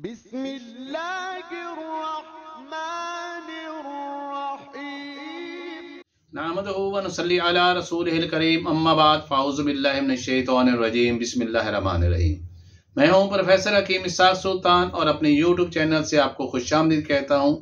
बिस्मिल्लाहिर्रहमानिर्रहीम। नहमदुहु व नुसल्ली अला रसूलिहिल करीम, अम्मा बाद, फ़अऊज़ु बिल्लाहि मिनश शैतानिर रजीम, बिस्मिल्लाहिर रहमानिर रहीम। मैं हूं प्रोफेसर हकीम इसहाक सुल्तान और अपने यूट्यूब चैनल से आपको खुशामदीद कहता हूं।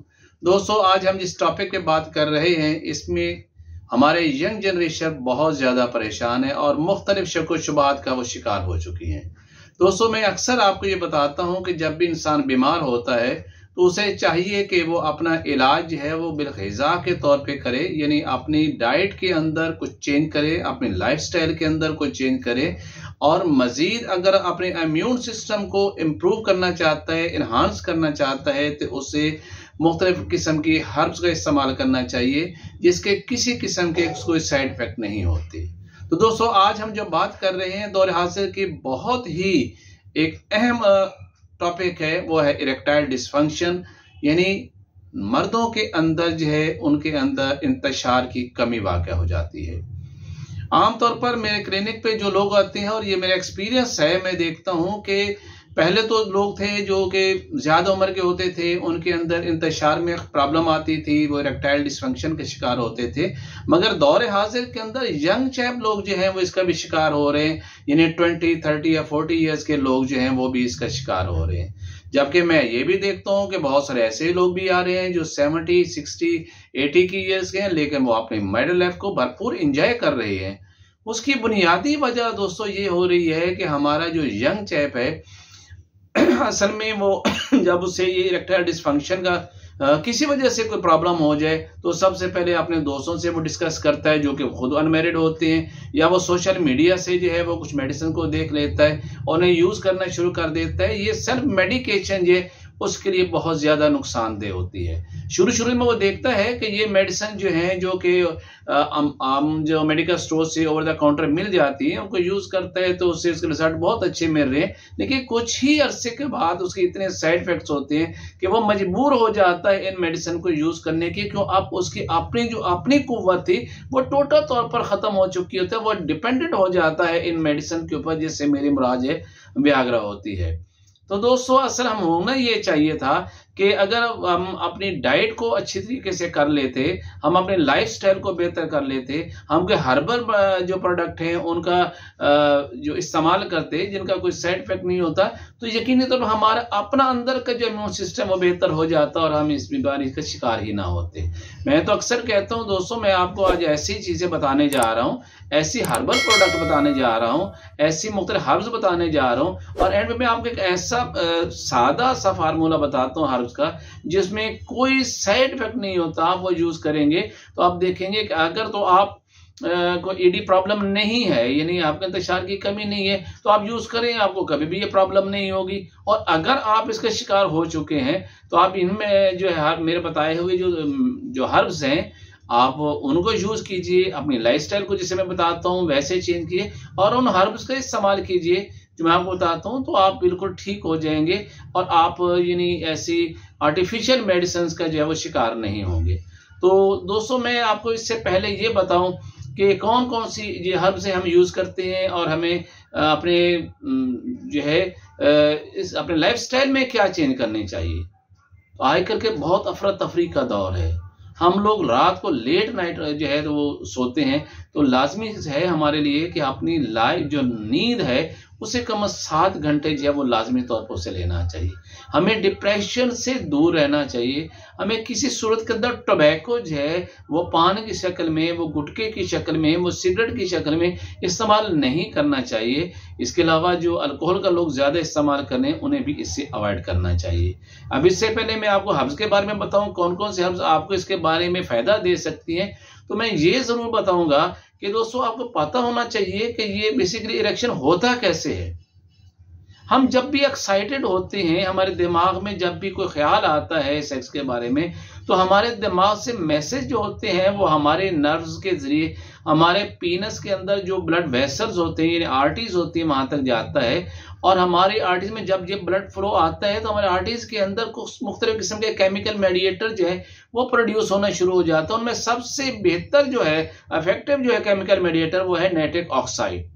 दोस्तों, आज हम जिस टॉपिक पे बात कर रहे हैं, इसमें हमारे यंग जनरेशन बहुत ज़्यादा परेशान है और मुख्तलिफ शक व शुबहात का वो शिकार हो चुकी हैं। दोस्तों, मैं अक्सर आपको ये बताता हूँ कि जब भी इंसान बीमार होता है तो उसे चाहिए कि वो अपना इलाज है वो बिलग़िज़ा के तौर पे करे, यानी अपनी डाइट के अंदर कुछ चेंज करे, अपनी लाइफस्टाइल के अंदर कुछ चेंज करे और मज़ीद अगर अपने इम्यून सिस्टम को इम्प्रूव करना चाहता है, इन्हांस करना चाहता है, तो उसे मुख्तलिफ किस्म की हर्ब्स का इस्तेमाल करना चाहिए जिसके किसी किस्म के कोई साइड इफ़ेक्ट नहीं होते। तो दोस्तों, आज हम जो बात कर रहे हैं दौर हासिल की बहुत ही एक अहम टॉपिक है, वो है इरेक्टाइल डिसफंक्शन, यानी मर्दों के अंदर जो है उनके अंदर इंतशार की कमी वाक़या हो जाती है। आमतौर पर मेरे क्लिनिक पे जो लोग आते हैं और ये मेरा एक्सपीरियंस है, मैं देखता हूँ कि पहले तो लोग थे जो कि ज़्यादा उम्र के होते थे, उनके अंदर इंतशार में प्रॉब्लम आती थी, वो इरेक्टाइल डिसफंक्शन के शिकार होते थे। मगर दौर हाजिर के अंदर यंग चैप लोग जो हैं वो इसका भी शिकार हो रहे हैं, यानी 20, 30 या 40 ईयर्स के लोग जो हैं वो भी इसका शिकार हो रहे हैं। जबकि मैं ये भी देखता हूँ कि बहुत सारे ऐसे लोग भी आ रहे हैं जो 70, 60, 80 की ईयर्स के हैं, लेकिन वो अपनी मिडिल लाइफ को भरपूर इंजॉय कर रहे हैं। उसकी बुनियादी वजह दोस्तों ये हो रही है कि हमारा जो यंग चैप है असल में वो जब उसे ये इरेक्टाइल डिसफंक्शन का किसी वजह से कोई प्रॉब्लम हो जाए तो सबसे पहले अपने दोस्तों से वो डिस्कस करता है जो कि खुद अनमैरिड होते हैं, या वो सोशल मीडिया से जो है वो कुछ मेडिसिन को देख लेता है और उन्हें यूज़ करना शुरू कर देता है। ये सेल्फ मेडिकेशन जो है उसके लिए बहुत ज़्यादा नुकसानदेह होती है। शुरू में वो देखता है कि ये मेडिसिन जो है जो कि आम जो मेडिकल स्टोर से ओवर द काउंटर मिल जाती है, उनको यूज़ करता है तो उससे उसके रिजल्ट बहुत अच्छे मिल रहे हैं। लेकिन कुछ ही अरसे के बाद उसके इतने साइड इफेक्ट्स होते हैं कि वो मजबूर हो जाता है इन मेडिसिन को यूज़ करने की, क्यों अब उसकी अपनी कुव्वत थी वो टोटल तौर पर ख़त्म हो चुकी होती है। वो डिपेंडेंट हो जाता है इन मेडिसिन के ऊपर, जिससे मेरी मुराद है व्याग्रा होती है। तो दोस्तों, असल हम होना ये चाहिए था कि अगर हम अपनी डाइट को अच्छी तरीके से कर लेते, हम अपने लाइफस्टाइल को बेहतर कर लेते, हम के हर्बल जो प्रोडक्ट हैं उनका जो इस्तेमाल करते जिनका कोई साइड इफेक्ट नहीं होता, तो यकीनी तौर पर हमारा अपना अंदर का जो इम्यून सिस्टम वो बेहतर हो जाता और हम इस बीमारी का शिकार ही ना होते। मैं तो अक्सर कहता हूँ दोस्तों, मैं आपको आज ऐसी चीज़ें बताने जा रहा हूँ, ऐसी हर्बल प्रोडक्ट बताने जा रहा हूँ, ऐसी मुख्तलिफ हर्ब्स बताने जा रहा हूँ और एंड में मैं आपको एक ऐसा सादा सा फार्मूला बताता हूँ हर्ब्स का जिसमें कोई साइड इफेक्ट नहीं होता। आप वो यूज करेंगे तो आप देखेंगे कि अगर तो आप को ईडी प्रॉब्लम नहीं है, यानी आपके इंतशार की कमी नहीं है, तो आप यूज करें, आपको कभी भी ये प्रॉब्लम नहीं होगी। और अगर आप इसके शिकार हो चुके हैं तो आप इनमें जो है मेरे बताए हुए जो हर्ब्स हैं आप उनको यूज कीजिए, अपनी लाइफस्टाइल को जिसे मैं बताता हूँ वैसे चेंज कीजिए और उन हर्ब्स का इस्तेमाल कीजिए जो मैं आपको बताता हूँ, तो आप बिल्कुल ठीक हो जाएंगे और आप यानी ऐसी आर्टिफिशियल मेडिसिन का जो है वो शिकार नहीं होंगे। तो दोस्तों, मैं आपको इससे पहले ये बताऊं कि कौन कौन सी ये हर्ब्स हम यूज़ करते हैं और हमें अपने जो है इस अपने लाइफस्टाइल में क्या चेंज करनी चाहिए। तो आजकल के बहुत अफरा तफरी का दौर है, हम लोग रात को लेट नाइट जो है तो वो सोते हैं, तो लाजमी है हमारे लिए कि अपनी लाइफ जो नींद है उसे कम से 7 घंटे जो है वो लाजमी तौर पर उसे लेना चाहिए। हमें डिप्रेशन से दूर रहना चाहिए। हमें किसी सूरत के अंदर टोबैको जो है वो पान की शक्ल में, वो गुटखे की शक्ल में, वो सिगरेट की शक्ल में इस्तेमाल नहीं करना चाहिए। इसके अलावा जो अल्कोहल का लोग ज़्यादा इस्तेमाल करें उन्हें भी इससे अवॉइड करना चाहिए। अब इससे पहले मैं आपको हर्ब्स के बारे में बताऊं कौन कौन से हर्ब्स आपको इसके बारे में फ़ायदा दे सकती हैं, तो मैं ये ज़रूर बताऊंगा कि दोस्तों आपको पता होना चाहिए कि ये बेसिकली इरेक्शन होता कैसे है। हम जब भी एक्साइटेड होते हैं, हमारे दिमाग में जब भी कोई ख्याल आता है सेक्स के बारे में, तो हमारे दिमाग से मैसेज जो होते हैं वो हमारे नर्व्स के जरिए हमारे पीनस के अंदर जो ब्लड वेसल्स होते हैं, यानी आर्टरीज होती है, वहां तक जाता है और हमारी आर्टरीज में जब ये ब्लड फ्लो आता है तो हमारे आर्टरीज के अंदर कुछ मुख्तलिफ किस्म के केमिकल मेडिएटर जो है वो प्रोड्यूस होना शुरू हो जाता है। उनमें सबसे बेहतर जो है इफेक्टिव जो है केमिकल मेडिएटर वो है नाइट्रिक ऑक्साइड।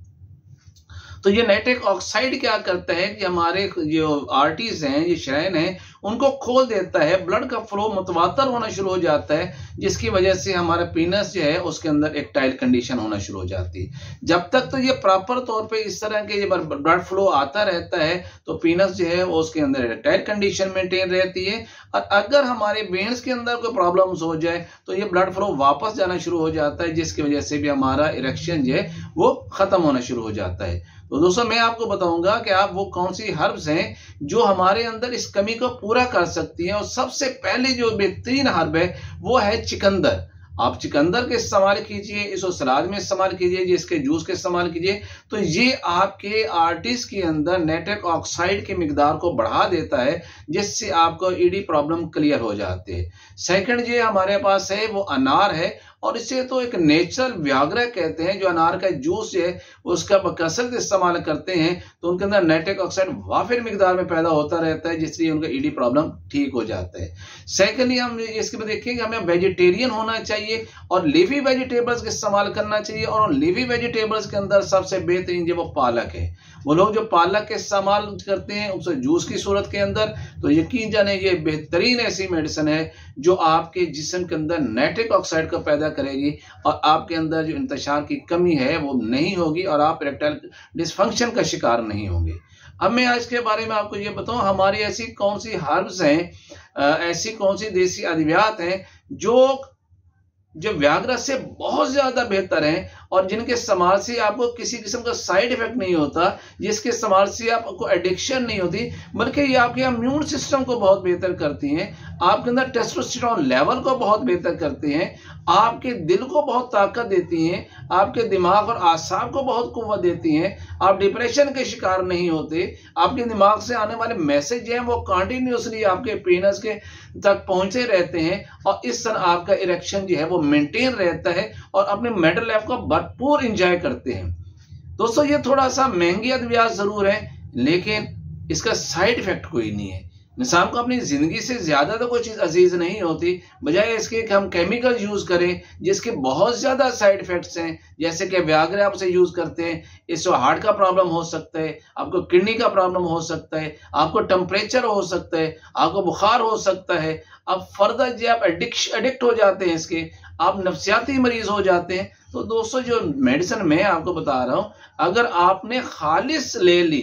तो ये नाइट्रिक ऑक्साइड क्या करता है कि हमारे जो आर्टरीज हैं, ये शरायन हैं, उनको खोल देता है, ब्लड का फ्लो मुतवातर होना शुरू हो जाता है, जिसकी वजह से हमारा पीनस जो है उसके अंदर एक्टाइल कंडीशन होना शुरू हो जाती है। जब तक तो ये प्रॉपर तौर पे इस तरह के ब्लड फ्लो आता रहता है तो पीनस जो है वो उसके अंदर एक्टाइल कंडीशन मेंटेन रहती है। और अगर हमारे वेन्स के अंदर कोई प्रॉब्लम्स हो जाए तो ये ब्लड फ्लो वापस जाना शुरू हो जाता है, जिसकी वजह से भी हमारा इरेक्शन जो है वो खत्म होना शुरू हो जाता है। तो दोस्तों मैं आपको बताऊंगा कि आप वो कौन सी हर्ब्स हैं जो हमारे अंदर इस कमी को पूरा कर सकती हैं। और सबसे पहले जो बेहतरीन हर्ब है वो है चिकंदर। आप चिकंदर के इस्तेमाल कीजिए, इसको सलाद में इस्तेमाल कीजिए, जिसके जूस के इस्तेमाल कीजिए, तो ये आपके आर्टरीज के अंदर नाइट्रिक ऑक्साइड की मिकदार को बढ़ा देता है, जिससे आपको ईडी प्रॉब्लम क्लियर हो जाती है। सेकंड ये हमारे पास है वो अनार है, और इसे तो एक नेचुरल व्याग्रा कहते हैं। जो अनार का जूस है उसका कसरत इस्तेमाल करते हैं तो उनके अंदर नाइट्रिक ऑक्साइड वाफिर मिकदार में पैदा होता रहता है, जिससे उनका ईडी प्रॉब्लम ठीक हो जाता है। सेकेंडली हम इसके बाद देखेंगे हमें वेजिटेरियन होना चाहिए और लीफी वेजिटेबल्स का इस्तेमाल करना चाहिए। और लीफी वेजिटेबल्स के अंदर सबसे बेहतरीन जो वो पालक है। वो लोग जो पालक के इस्तेमाल करते हैं उससे जूस की सूरत के अंदर, तो यकीन जाने ये बेहतरीन ऐसी मेडिसिन है जो आपके जिस्म के अंदर नाइट्रिक ऑक्साइड को पैदा करेगी और आपके अंदर जो इंतशार की कमी है वो नहीं होगी और आप इरेक्टाइल डिसफंक्शन का शिकार नहीं होंगे। अब मैं आज के बारे में आपको ये बताऊं हमारी ऐसी कौन सी हर्ब्स हैं, ऐसी कौन सी देसी अद्वियात हैं जो व्याग्रा से बहुत ज्यादा बेहतर हैं और जिनके इस्तेमाल से आपको किसी किस्म का साइड इफेक्ट नहीं होता, जिसके इस्तेमाल से आपको एडिक्शन नहीं होती, बल्कि ये आपके इम्यून सिस्टम को बहुत बेहतर करती हैं, आपके अंदर टेस्टोस्टेरोन लेवल को बहुत बेहतर करती हैं, आपके दिल को बहुत ताकत देती हैं, आपके दिमाग और आसाब को बहुत कुव्वत देती हैं, आप डिप्रेशन के शिकार नहीं होते, आपके दिमाग से आने वाले मैसेज हैं वो कंटिन्यूसली आपके पेनस के तक पहुंचे रहते हैं और इस तरह आपका इरेक्शन जो है वो मेंटेन रहता है और अपने मेंटल लाइफ को भरपूर एंजॉय करते हैं। दोस्तों ये थोड़ा सा महंगी अद्वियात जरूर है, लेकिन इसका साइड इफेक्ट कोई नहीं है। इंसान को अपनी जिंदगी से ज्यादा तो कोई चीज अजीज नहीं होती, बजाय इसके कि हम केमिकल यूज करें जिसके बहुत ज्यादा साइड इफेक्ट्स हैं। जैसे कि व्याग्रा आप उसे यूज करते हैं, इससे हार्ट का प्रॉब्लम हो सकता है, आपको किडनी का प्रॉब्लम हो सकता है, आपको टेम्परेचर हो सकता है, आपको बुखार हो सकता है। अब फर्दर जब आप एडिक्ट हो जाते हैं इसके, आप नफ्सियाती मरीज हो जाते हैं। तो दोस्तों जो मेडिसिन मैं आपको बता रहा हूं, अगर आपने खालिस ले ली,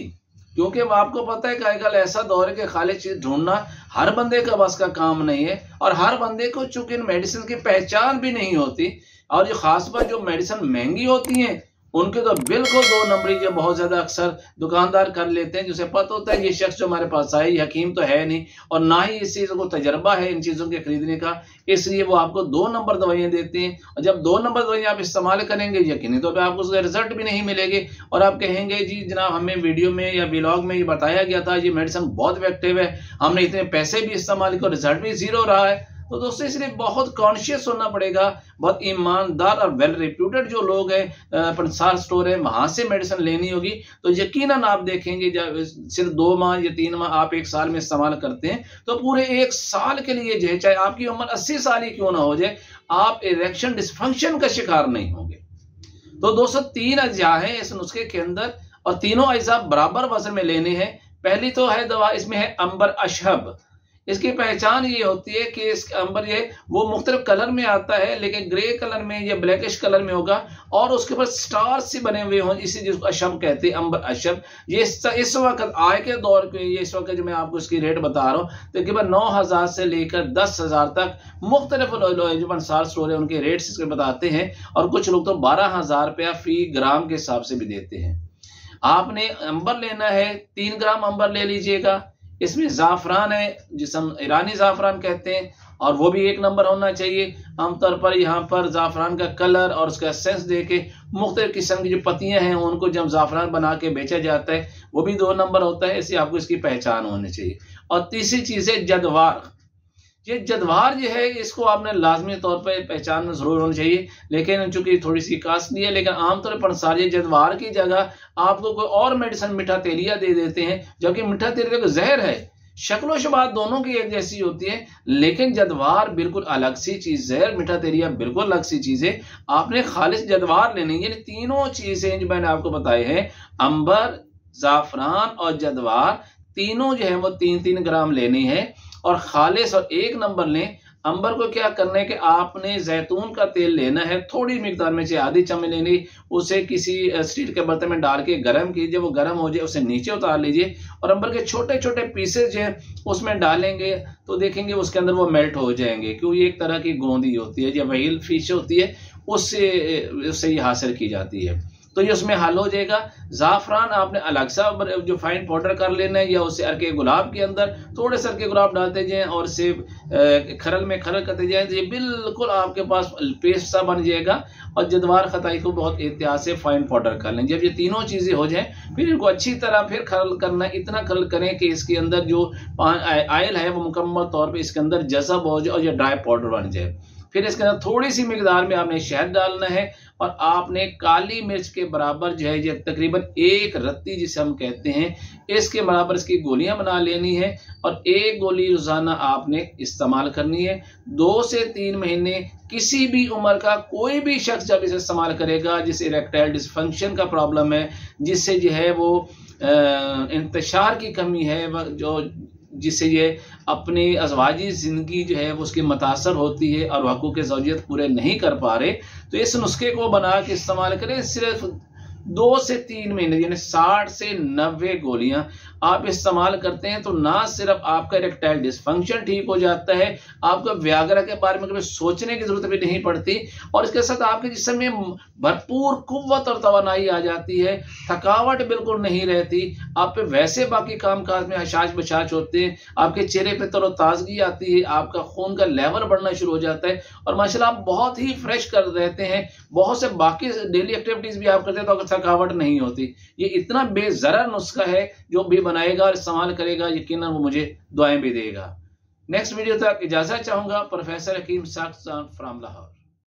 क्योंकि आपको पता है कि आजकल ऐसा दौर है कि खालिस चीज ढूंढना हर बंदे का बस का काम नहीं है और हर बंदे को चूंकि इन मेडिसिन की पहचान भी नहीं होती, और जो खासकर जो मेडिसिन महंगी होती हैं उनके तो बिल्कुल दो नंबरी जो बहुत ज्यादा अक्सर दुकानदार कर लेते हैं, जिसे पता होता है ये शख्स जो हमारे पास आए हकीम तो है नहीं और ना ही इस चीजों को तजर्बा है इन चीजों के खरीदने का, इसलिए वो आपको 2 नंबर दवाइयां देते हैं। और जब 2 नंबर दवाइयां आप इस्तेमाल करेंगे यकीनी तो आपको उसका रिजल्ट भी नहीं मिलेगी और आप कहेंगे जी जनाब हमें वीडियो में या व्लॉग में ये बताया गया था ये मेडिसिन बहुत इफेक्टिव है, हमने इतने पैसे भी इस्तेमाल किए, रिजल्ट भी 0 रहा है। तो दोस्तों इसलिए बहुत कॉन्शियस होना पड़ेगा, बहुत ईमानदार और वेल रिप्यूटेड जो लोग हैं पंसार स्टोर है वहां से मेडिसिन लेनी होगी। तो यकीनन आप देखेंगे जब सिर्फ 2 माह या 3 माह आप 1 साल में इस्तेमाल करते हैं तो पूरे 1 साल के लिए जो है चाहे आपकी उम्र 80 साल ही क्यों ना हो जाए, आप इरेक्शन डिसफंक्शन का शिकार नहीं होंगे। तो दोस्तों 3 अज्जा है इस नुस्खे के अंदर और तीनों अज्जा बराबर वजन में लेने हैं। पहली तो है दवा, इसमें है अंबर अशहब। इसकी पहचान ये होती है कि इस अंबर ये वो मुख्तलिफ कलर में आता है, लेकिन ग्रे कलर में या ब्लैकिश कलर में होगा और उसके ऊपर स्टार्स से बने हुए हों, इसी जिसको अशब कहते हैं, अंबर अशब। ये इस वक्त आय के दौर के ये इस वक्त जो मैं आपको इसकी रेट बता रहा हूँ तकरीबन 9000 से लेकर 10,000 तक मुख्तलिफ जो पंसार स्टोर है उनके रेट्स इसके बताते हैं और कुछ लोग तो 12,000 रुपया फी ग्राम के हिसाब से भी देते हैं। आपने अंबर लेना है, 3 ग्राम अंबर ले लीजिएगा। इसमें जाफरान है जिसे हम ईरानी जाफरान कहते हैं और वो भी 1 नंबर होना चाहिए। आमतौर पर यहाँ पर जाफरान का कलर और उसका सेंस देके मुख्तलिफ किस्म की जो पत्तियां हैं उनको जब जाफरान बना के बेचा जाता है वो भी 2 नंबर होता है, इसलिए आपको इसकी पहचान होनी चाहिए। और तीसरी चीज है जदवार। ये जदवार जो है इसको आपने लाजमी तौर पर पहचान में जरूर होनी चाहिए, लेकिन चूंकि थोड़ी सी कास्टली है, लेकिन आमतौर पर सारी जदवार की जगह आपको कोई और मेडिसिन मीठा तेलिया दे देते हैं, जबकि मीठा तेलिया का जहर है। शक्लो शबात दोनों की एक जैसी होती है, लेकिन जदवार बिल्कुल अलग सी चीज है, मीठा तेरिया बिल्कुल अलग सी चीज है। आपने खालिश जदवार लेनी है, यानी तीनों चीजें जो मैंने आपको बताए हैं, अंबर, जाफरान और जदवार, तीनों जो है वो 3-3 ग्राम लेनी है। और खालिश और 1 नंबर लें। अंबर को क्या करना है कि आपने जैतून का तेल लेना है, थोड़ी मिकदार में, चाहे आधी चम्मच लेनी, उसे किसी स्टील के बर्तन में डाल के गर्म कीजिए, वो गर्म हो जाए उसे नीचे उतार लीजिए और अंबर के छोटे छोटे पीसेज जो है उसमें डालेंगे तो देखेंगे उसके अंदर वो मेल्ट हो जाएंगे, क्योंकि ये एक तरह की गोंदी होती है, जो व्हील फिश होती है उससे ये हासिल की जाती है, तो ये उसमें हल हो जाएगा। जाफरान आपने अलग सा जो फाइन पाउडर कर लेना है, या उसे अर्के गुलाब के अंदर थोड़े से अर्के गुलाब डालते जाएं और इसे खरल में खरल करते जाएं, तो ये बिल्कुल आपके पास पेस्ट सा बन जाएगा। और जदवार खताई को बहुत एहतियात से फाइन पाउडर कर लें। जब ये तीनों चीजें हो जाएं, फिर इनको अच्छी तरह फिर खरल करना है, इतना खरल करें कि इसके अंदर जो आयल है वो मुकम्मल तौर पर इसके अंदर जज़ब हो जाए और ये ड्राई पाउडर बन जाए। फिर इसके अंदर थोड़ी सी मिकदार में आपने शहद डालना है और आपने काली मिर्च के बराबर जो है ये तकरीबन 1 रत्ती जिसे हम कहते हैं, इसके बराबर इसकी गोलियां बना लेनी है और 1 गोली रोजाना आपने इस्तेमाल करनी है। 2 से 3 महीने किसी भी उम्र का कोई भी शख्स जब इसे इस्तेमाल करेगा, जिसे इरेक्टाइल डिसफंक्शन का प्रॉब्लम है, जिससे जो है वो इंतशार की कमी है, जो जिससे ये अपनी अज़वाजी जिंदगी जो है वो उसकी मुतासर होती है और हकूक़ ज़ौजियत पूरे नहीं कर पा रहे, तो इस नुस्खे को बना के इस्तेमाल करें। सिर्फ 2 से 3 महीने यानी 60 से 90 गोलियां आप इस्तेमाल करते हैं तो ना सिर्फ आपका इरेक्टाइल डिसफंक्शन ठीक हो जाता है, आपको व्याग्रा के बारे में कभी सोचने की जरूरत भी नहीं पड़ती, और इसके साथ आपके जिस्म में भरपूर कुव्वत और तवानाई आ जाती है, थकावट बिल्कुल नहीं रहती, आप पे वैसे बाकी काम काज में हशाश बशाश होते हैं, आपके चेहरे पे तरोताजगी आती है, आपका खून का लेवल बढ़ना शुरू हो जाता है और माशाल्लाह आप बहुत ही फ्रेश कर रहते हैं। बहुत से बाकी डेली एक्टिविटीज भी आप करते हैं तो अगर थकावट नहीं होती। ये इतना बेजरा नुस्खा है, जो भी बनाएगा और इस्तेमाल करेगा यकीनन वो मुझे दुआएं भी देगा। नेक्स्ट वीडियो तक इजाजत चाहूंगा। प्रोफेसर हकीम साख्त फ्रॉम लाहौर।